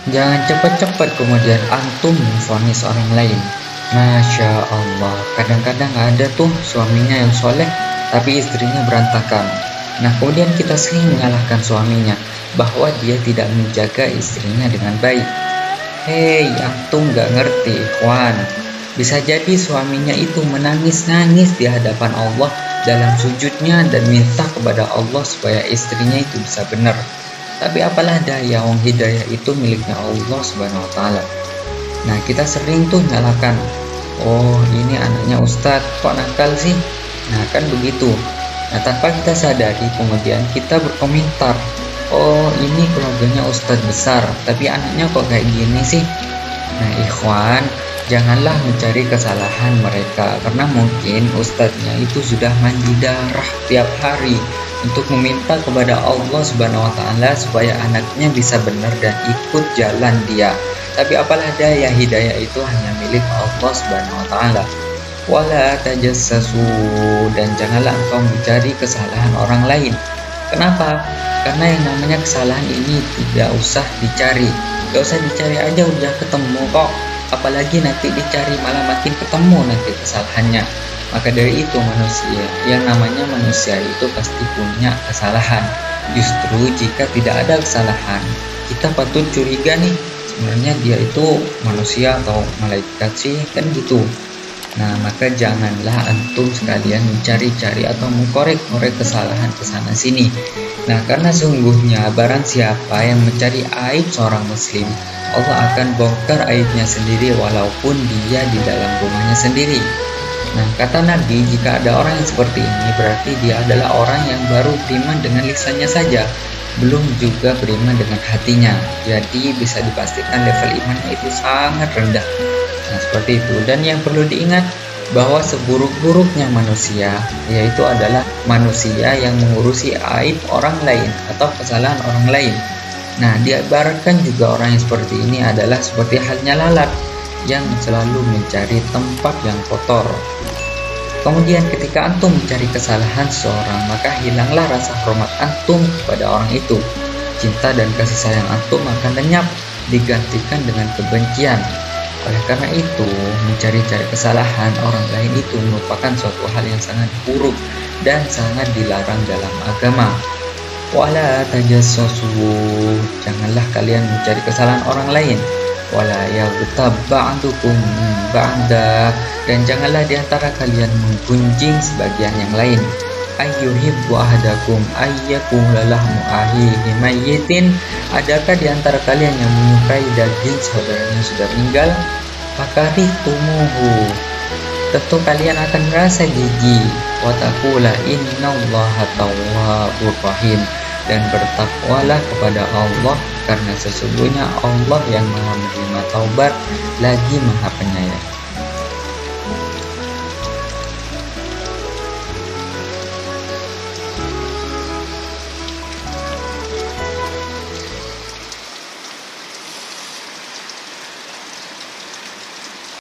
Jangan cepat-cepat kemudian antum memvonis orang lain. Masya Allah, kadang-kadang ada tuh suaminya yang soleh, tapi istrinya berantakan. Nah, kemudian kita sering menyalahkan suaminya bahwa dia tidak menjaga istrinya dengan baik. Hei, antum gak ngerti, ikhwan. Bisa jadi suaminya itu menangis-nangis di hadapan Allah dalam sujudnya dan minta kepada Allah supaya istrinya itu bisa benar. Tapi apalah daya, wong hidayah itu miliknya Allah Subhanahu wa taala. Nah, kita sering tuh nyalakan, oh ini anaknya Ustadz, kok nakal sih? Nah, kan begitu. Nah, tanpa kita sadari kemudian kita berkomentar, oh ini keluarganya Ustadz besar, tapi anaknya kok kayak gini sih? Nah, ikhwan, janganlah mencari kesalahan mereka, karena mungkin ustadznya itu sudah mandi darah tiap hari untuk meminta kepada Allah Subhanahu wa taala supaya anaknya bisa benar dan ikut jalan dia. Tapi apalah daya, hidayah itu hanya milik Allah Subhanahu wa taala. Wala tajassasu, dan janganlah engkau mencari kesalahan orang lain. Kenapa? Karena yang namanya kesalahan ini tidak usah dicari. Gak usah dicari aja udah ketemu kok. Apalagi nanti dicari malah makin ketemu nanti kesalahannya. Maka dari itu manusia, yang namanya manusia itu pasti punya kesalahan. Justru jika tidak ada kesalahan, kita patut curiga nih, sebenarnya dia itu manusia atau malaikat sih, kan gitu. Nah, maka janganlah antum sekalian mencari-cari atau mengkorek-korek kesalahan ke sana sini. Nah, karena sungguhnya barang siapa yang mencari aib seorang muslim, Allah akan bongkar aibnya sendiri walaupun dia di dalam rumahnya sendiri. Nah, kata Nabi, jika ada orang yang seperti ini, berarti dia adalah orang yang baru beriman dengan lisannya saja, belum juga beriman dengan hatinya. Jadi bisa dipastikan level imannya itu sangat rendah. Nah, seperti itu. Dan yang perlu diingat, bahwa seburuk-buruknya manusia, yaitu adalah manusia yang mengurusi aib orang lain atau kesalahan orang lain. Nah, diibaratkan juga orang yang seperti ini adalah seperti halnya lalat yang selalu mencari tempat yang kotor. Kemudian ketika antum mencari kesalahan seseorang, maka hilanglah rasa hormat antum kepada orang itu. Cinta dan kasih sayang antum akan lenyap, digantikan dengan kebencian. Oleh karena itu, mencari-cari kesalahan orang lain itu merupakan suatu hal yang sangat buruk dan sangat dilarang dalam agama. Wala tajassasu, janganlah kalian mencari kesalahan orang lain. Wala yaghtab ba'dukum ba'da, dan janganlah diantara kalian menggunjing sebagian yang lain. Ayyuhibbu ahadakum ayyakula lahmu ahihi mayyitin, adakah diantara kalian yang menyukai daging saudaranya sudah meninggal? Fakarihtumuhu, tentu kalian akan merasa jijik. Wa taqula innallaha tawwabur rahim, dan bertakwalah kepada Allah, karena sesungguhnya Allah yang Maha menerima taubat lagi Maha penyayang.